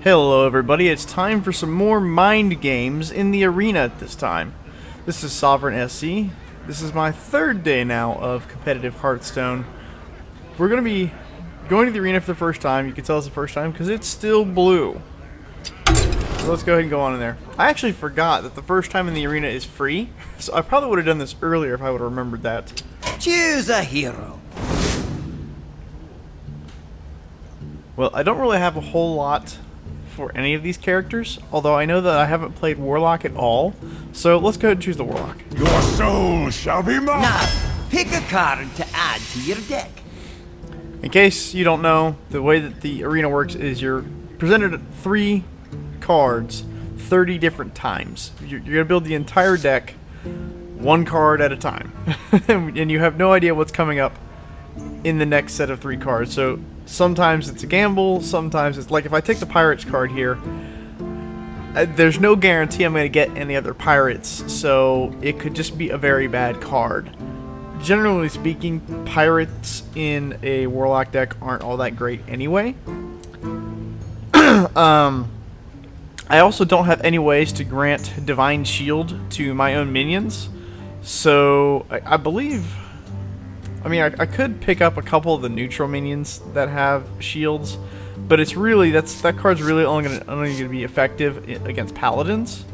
Hello everybody, it's time for some more mind games in the arena this time. This is Sovereign SC. This is my third day now of competitive Hearthstone. We're going to be going to the arena for the first time. You can tell it's the first time because it's still blue. So let's go ahead and go on in there. I actually forgot that the first time in the arena is free, so I probably would have done this earlier if I would have remembered that. Choose a hero. Well, I don't really have a whole lot for any of these characters, although I know that I haven't played Warlock at all, so let's go ahead and choose the Warlock. Your soul shall be mine! Now, pick a card to add to your deck. In case you don't know, the way that the arena works is you're presented 3 cards 30 different times. You're going to build the entire deck 1 card at a time, and you have no idea what's coming up in the next set of 3 cards, so sometimes it's a gamble, sometimes it's like if I take the Pirates card here, there's no guarantee I'm going to get any other Pirates, so it could just be a very bad card. Generally speaking, Pirates in a Warlock deck aren't all that great anyway. I also don't have any ways to grant Divine Shield to my own minions, so I believe... I mean, I could pick up a couple of the neutral minions that have shields, but it's really that card's really only gonna be effective against paladins.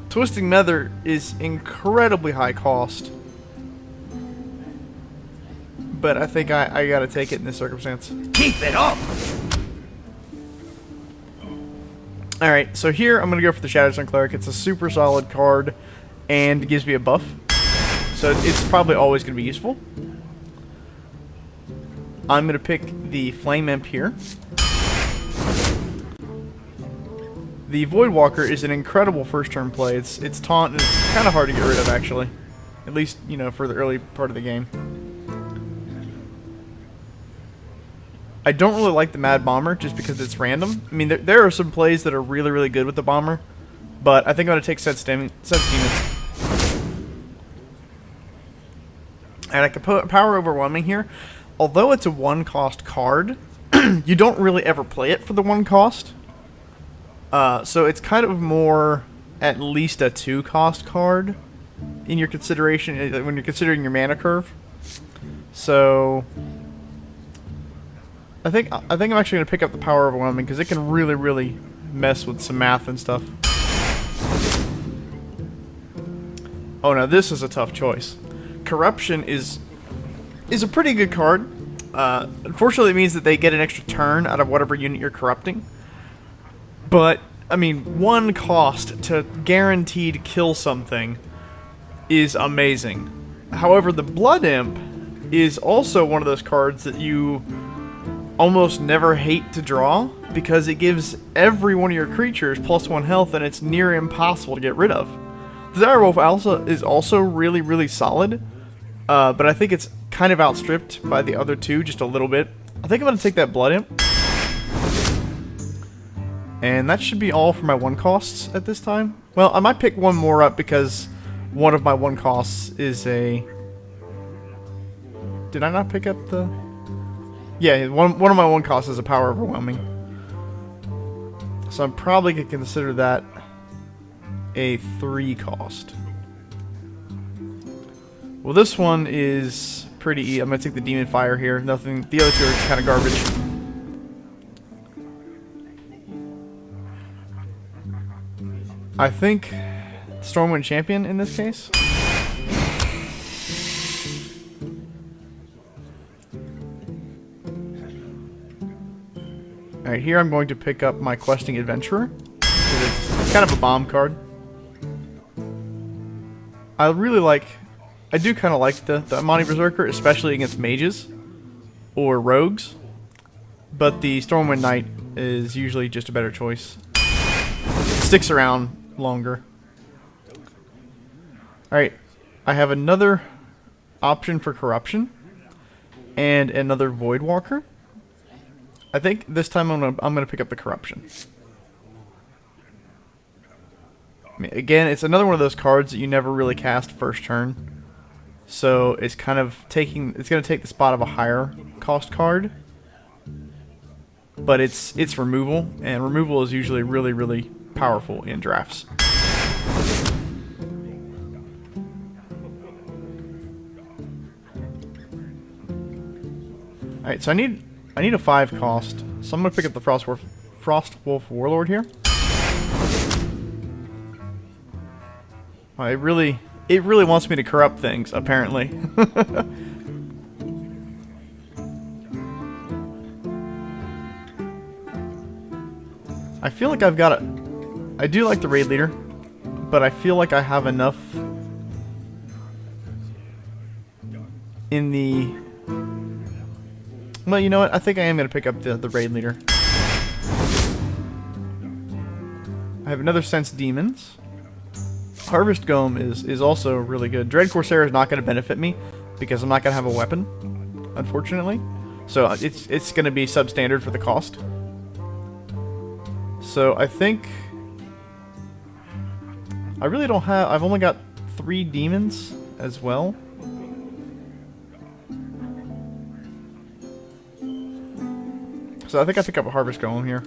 Twisting Nether is incredibly high cost, but I think I gotta take it in this circumstance. Keep it up. All right, so here I'm gonna go for the Shadowstone Cleric. It's a super solid card. And it gives me a buff, so it's probably always going to be useful. I'm going to pick the Flame Imp here. The Voidwalker is an incredible first turn play. It's taunt and it's kind of hard to get rid of, actually. At least, you know, for the early part of the game. I don't really like the Mad Bomber just because it's random. I mean, there are some plays that are really, really good with the Bomber, but I think I'm going to take Sense Demons. And I can put Power Overwhelming here. Although it's a 1-cost card, you don't really ever play it for the 1 cost. So it's kind of more at least a 2-cost card in your consideration when you're considering your mana curve. So I think I'm actually going to pick up the Power Overwhelming because it can really, really mess with some math and stuff. Oh, now this is a tough choice. Corruption is a pretty good card. Unfortunately, it means that they get an extra turn out of whatever unit you're corrupting. But, I mean, 1 cost to guaranteed kill something is amazing. However, the Blood Imp is also one of those cards that you almost never hate to draw because it gives every one of your creatures +1 health and it's near impossible to get rid of. The Direwolf Alpha is also really, really solid. But I think it's kind of outstripped by the other 2 just a little bit. I think I'm going to take that Blood Imp. And that should be all for my 1 costs at this time. Well, I might pick 1 more up because one of my 1 costs is a... Did I not pick up the... Yeah, one of my 1 costs is a Power Overwhelming. So I'm probably going to consider that a 3 cost. Well, this one is pretty easy. I'm going to take the Demon Fire here. Nothing. The other 2 are just kind of garbage. I think Stormwind Champion in this case. Alright, here I'm going to pick up my Questing Adventurer. It's kind of a bomb card. I do kind of like the Amani Berserker, especially against mages or rogues, but the Stormwind Knight is usually just a better choice. It sticks around longer. Alright, I have another option for Corruption and another Voidwalker. I think this time I'm gonna pick up the Corruption. I mean, again, it's another one of those cards that you never really cast first turn. So it's kind of it's going to take the spot of a higher cost card. but it's removal, and removal is usually really, really powerful in drafts. Alright, so I need a 5 cost, so I'm gonna pick up the Frostwolf Warlord here. Oh, it really wants me to corrupt things, apparently. I feel like I've got I do like the raid leader, but I feel like I have enough in the... Well, you know what? I think I am going to pick up the raid leader. I have another Sense Demons. Harvest Golem is also really good. Dread Corsair is not going to benefit me because I'm not going to have a weapon, unfortunately. So it's going to be substandard for the cost. So I think I really don't have... I've only got 3 demons as well. So I think I pick up a Harvest Golem here.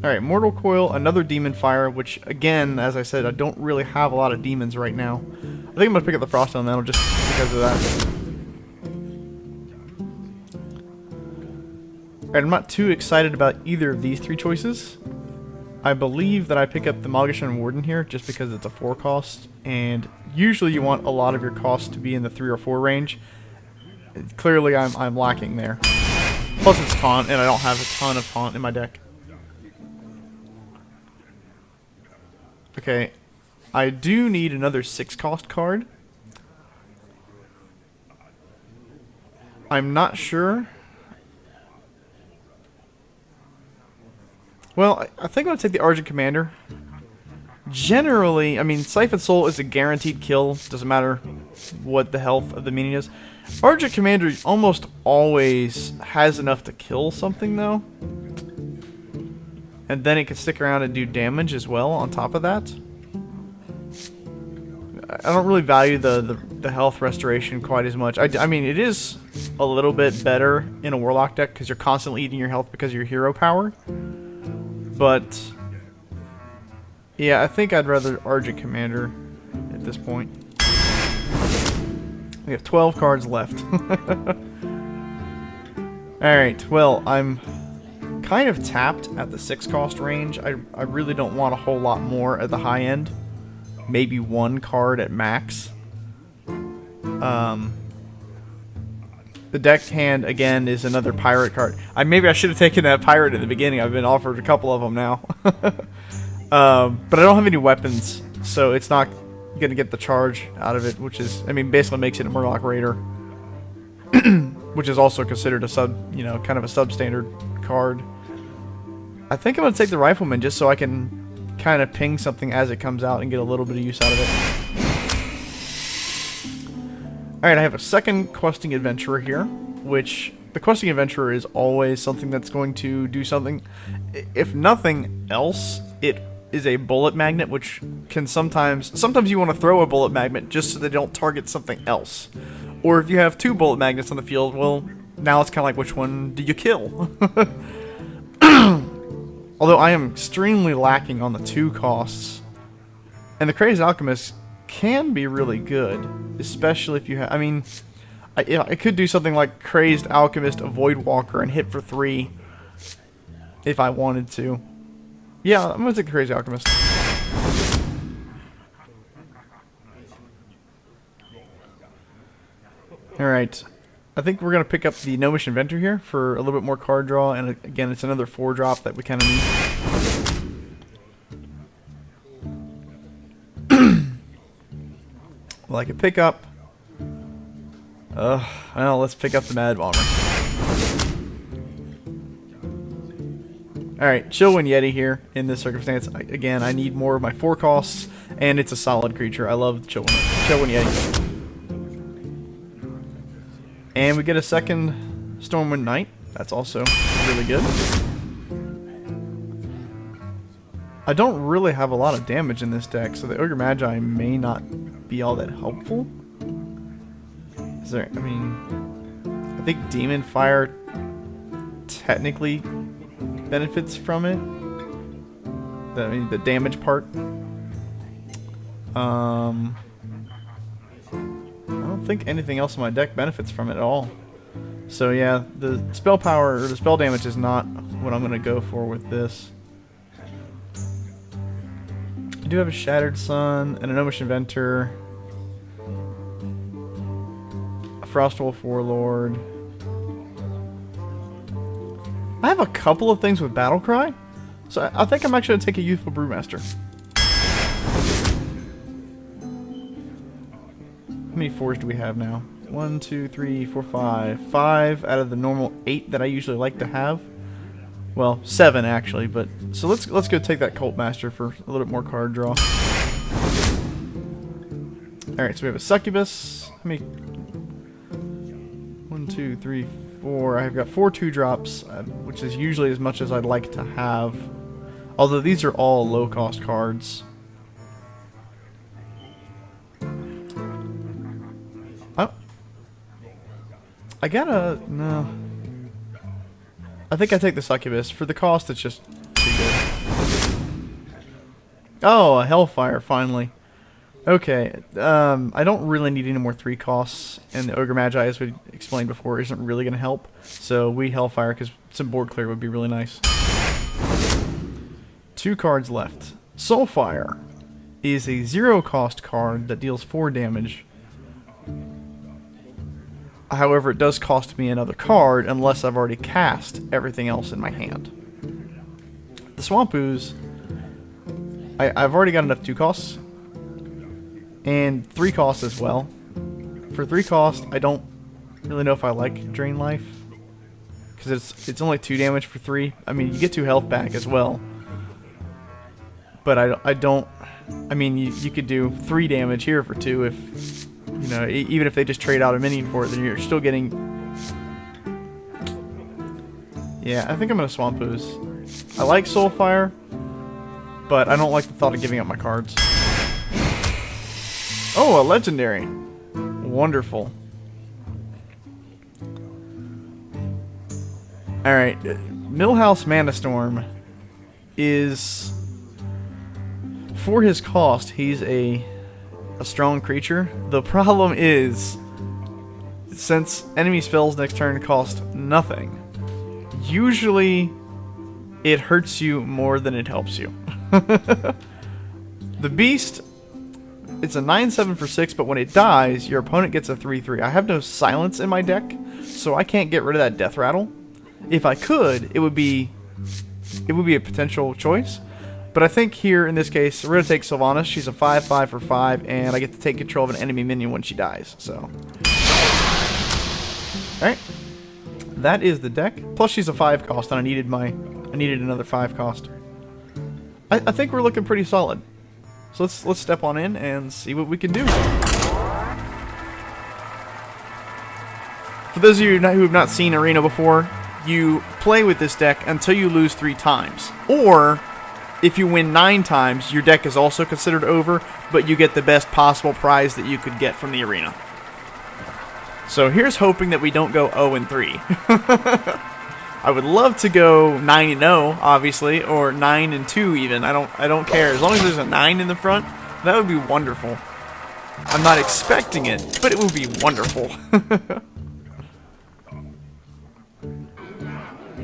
Alright, Mortal Coil, another Demon Fire, which again, as I said, I don't really have a lot of demons right now. I think I'm going to pick up the Frost Elemental just because of that. Alright, I'm not too excited about either of these 3 choices. I believe that I pick up the Malgashan Warden here just because it's a 4 cost, and usually you want a lot of your costs to be in the 3 or 4 range. Clearly I'm lacking there. Plus it's taunt, and I don't have a ton of taunt in my deck. Okay, I do need another 6 cost card. I'm not sure. Well, I think I'm going to take the Argent Commander. Generally, I mean, Siphon Soul is a guaranteed kill. Doesn't matter what the health of the minion is. Argent Commander almost always has enough to kill something, though. And then it can stick around and do damage as well on top of that. I don't really value the health restoration quite as much. I mean, it is a little bit better in a Warlock deck because you're constantly eating your health because of your hero power. But yeah, I think I'd rather Argent Commander at this point. We have 12 cards left. Alright, well, I'm kind of tapped at the 6 cost range. I really don't want a whole lot more at the high end. Maybe 1 card at max. The deck hand, again, is another pirate card. Maybe I should have taken that pirate in the beginning. I've been offered a couple of them now. But I don't have any weapons, so it's not going to get the charge out of it, which is, I mean, basically makes it a Murloc Raider. Which is also considered a kind of a substandard card. I think I'm going to take the Rifleman just so I can kind of ping something as it comes out and get a little bit of use out of it. Alright, I have a second Questing Adventurer here, which the Questing Adventurer is always something that's going to do something. If nothing else, it is a bullet magnet, which can sometimes you want to throw a bullet magnet just so they don't target something else. Or if you have 2 bullet magnets on the field, well, now it's kind of like, which one do you kill? Although I am extremely lacking on the 2 costs. And the Crazed Alchemist can be really good, especially if you have... I mean, I could do something like Crazed Alchemist, Avoid Walker, and hit for 3 if I wanted to. Yeah, I'm going to take the Crazed Alchemist. Alright, I think we're going to pick up the Gnomish Inventor here for a little bit more card draw, and again, it's another 4-drop that we kind of need. Well, I could pick up... well, let's pick up the Mad Bomber. Alright, Chillwind Yeti here in this circumstance. Again, I need more of my 4 costs, and it's a solid creature. I love Chillwind Yeti. And we get a second Stormwind Knight. That's also really good. I don't really have a lot of damage in this deck, so the Ogre Magi may not be all that helpful. Is there, I mean, I think Demon Fire technically benefits from it. I mean, the damage part. I don't think anything else in my deck benefits from it at all. So yeah, the spell power or the spell damage is not what I'm gonna go for with this. I do have a Shattered Sun and an Gnomish Inventor, a Frostwolf Warlord. I have a couple of things with Battlecry, so I think I'm actually gonna take a Youthful Brewmaster. How many 4s do we have now? 1, 2, 3, 4, 5. 5 out of the normal 8 that I usually like to have. Well, 7 actually, but so let's go take that Cult Master for a little bit more card draw. Alright, so we have a Succubus. How many? 1, 2, 3, 4. I've got 4 2-drops, which is usually as much as I'd like to have. Although these are all low-cost cards. I gotta... no. I think I take the Succubus. For the cost, it's just too good. Oh, a Hellfire, finally. Okay, I don't really need any more 3 costs, and the Ogre Magi, as we explained before, isn't really going to help. So we Hellfire, because some board clear would be really nice. 2 cards left. Soulfire is a 0-cost card that deals 4 damage. However, it does cost me another card unless I've already cast everything else in my hand. The Swamp Ooze, I've already got enough 2 costs. And 3 costs as well. For 3 costs, I don't really know if I like Drain Life. Because it's only 2 damage for 3. I mean, you get 2 health back as well. But I don't... I mean, you could do 3 damage here for 2 if... You know, even if they just trade out a minion for it, then you're still getting... Yeah, I think I'm going to Swamp Ooze. I like Soulfire, but I don't like the thought of giving up my cards. Oh, a Legendary. Wonderful. Alright, Millhouse Manastorm is... For his cost, he's a strong creature. The problem is, since enemy spells next turn cost nothing, usually it hurts you more than it helps you. The Beast, it's a 9/7 for 6, but when it dies, your opponent gets a 3/3. I have no silence in my deck, so I can't get rid of that Death Rattle. If I could, it would be a potential choice. But I think here, in this case, we're going to take Sylvanas. She's a 5/5 for 5, and I get to take control of an enemy minion when she dies. So, alright. That is the deck. Plus she's a 5 cost, and I needed another 5 cost. I think we're looking pretty solid. So let's step on in and see what we can do. For those of you who have not seen Arena before, you play with this deck until you lose 3 times. Or... if you win 9 times, your deck is also considered over, but you get the best possible prize that you could get from the arena. So here's hoping that we don't go 0-3. I would love to go 9-0, obviously, or 9-2 even. I don't care. As long as there's a 9 in the front, that would be wonderful. I'm not expecting it, but it would be wonderful.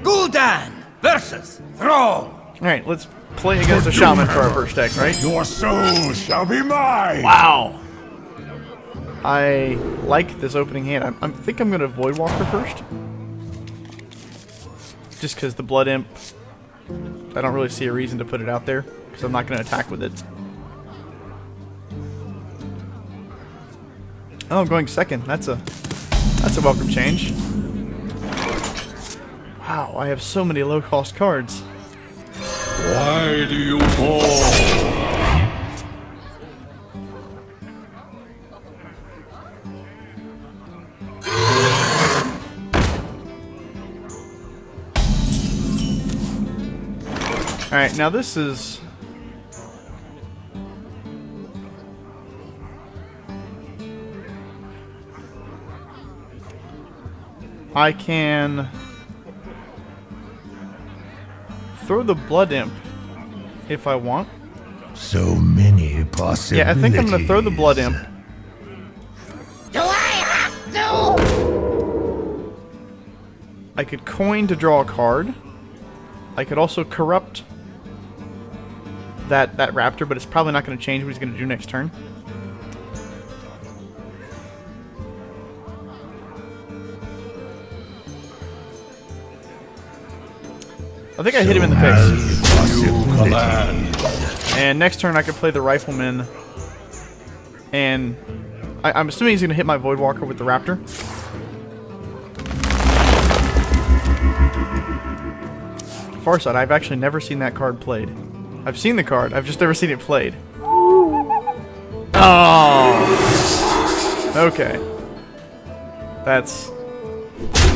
Gul'dan versus Thrall. Alright, let's play against a shaman for our first deck, right? Your soul shall be mine! Wow! I like this opening hand. I think I'm going to Voidwalker first. Just because the Blood Imp, I don't really see a reason to put it out there, because I'm not going to attack with it. Oh, I'm going second. That's a welcome change. Wow, I have so many low-cost cards. Why do you fall? Alright, now this is... I can throw the Blood Imp if I want. So many possibilities. Yeah, I think I'm going to throw the Blood Imp. Do I have to? I could coin to draw a card. I could also corrupt that raptor, but it's probably not going to change what he's going to do next turn. I think I hit him in the face. And next turn I could play the Rifleman. And I'm assuming he's going to hit my Voidwalker with the Raptor. Far side, I've actually never seen that card played. I've seen the card, I've just never seen it played. Oh! Okay. That's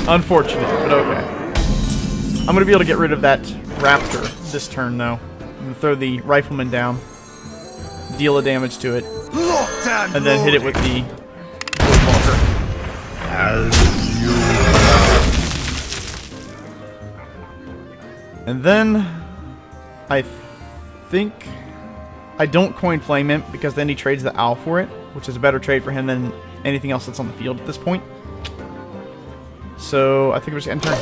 unfortunate, but okay. I'm going to be able to get rid of that Raptor this turn, though. I'm going to throw the Rifleman down, deal a damage to it, and then hit it with the Voidwalker. And then I think I don't coin Flame Imp because then he trades the Owl for it, which is a better trade for him than anything else that's on the field at this point. So I think we're just end turn.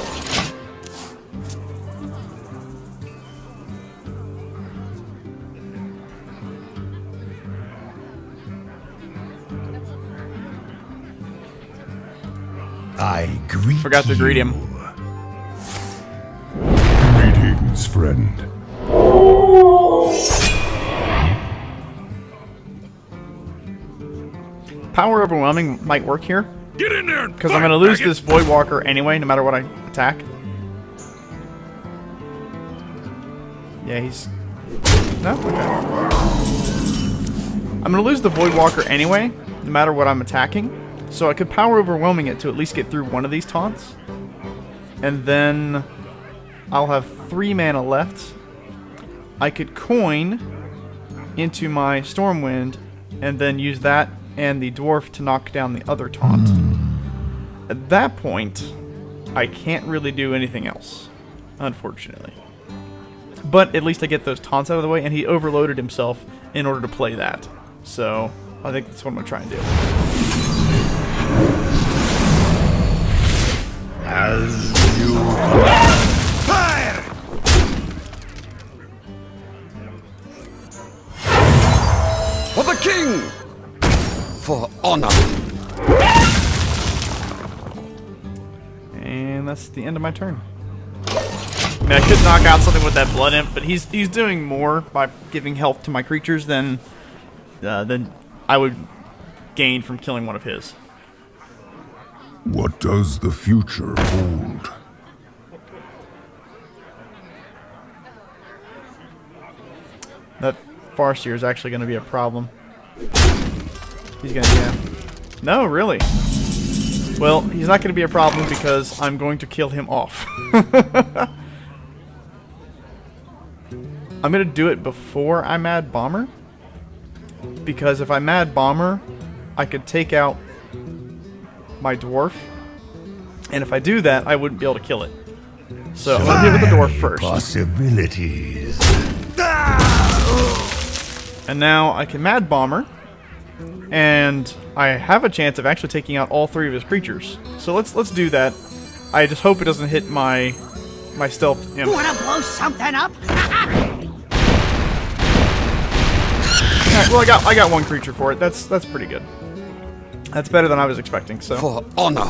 I Forgot to greet him. Greetings, friend. Power Overwhelming might work here. Get in there! Because I'm going to lose this Voidwalker anyway, no matter what I attack. Yeah, he's... No? Okay. I'm going to lose the Voidwalker anyway, no matter what I'm attacking. So I could Power Overwhelming it to at least get through one of these taunts. And then I'll have 3 mana left. I could coin into my Stormwind and then use that and the Dwarf to knock down the other taunt. At that point, I can't really do anything else, unfortunately. But at least I get those taunts out of the way, and he overloaded himself in order to play that. So I think that's what I'm going to try and do. As you Fire! For the king! For honor! And that's the end of my turn. I mean, I could knock out something with that Blood Imp, but he's doing more by giving health to my creatures than I would gain from killing one of his. What does the future hold? That Farseer is actually going to be a problem. He's going to, yeah. No, really. Well, he's not going to be a problem because I'm going to kill him off. I'm going to do it before I Mad Bomber. Because if I Mad Bomber, I could take out my Dwarf. And if I do that, I wouldn't be able to kill it. So I'm going to hit with the Dwarf first. Possibilities. And now I can Mad Bomber. And I have a chance of actually taking out all 3 of his creatures. So let's do that. I just hope it doesn't hit my stealth imp. Wanna blow something up? Alright, well I got 1 creature for it. That's pretty good. That's better than I was expecting, so. For honor!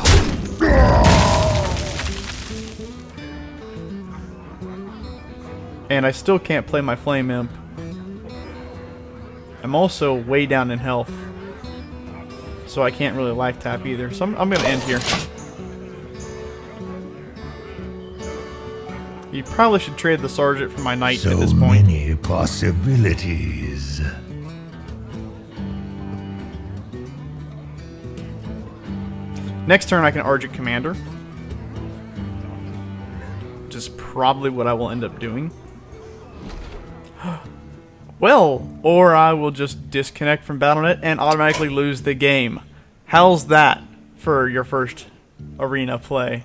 And I still can't play my Flame Imp. I'm also way down in health. So I can't really life tap either. So I'm going to end here. You probably should trade the Sergeant for my Knight at this point. So many possibilities. Next turn I can Argent Commander. Which is probably what I will end up doing. Well, or I will just disconnect from Battle.net and automatically lose the game. How's that for your first arena play.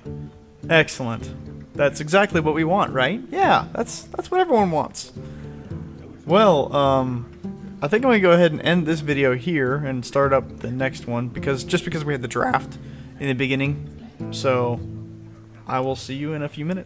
Excellent. That's exactly what we want, right? Yeah, that's what everyone wants. Well, I think I'm gonna go ahead and end this video here and start up the next one because we had the draft in the beginning. So I will see you in a few minutes.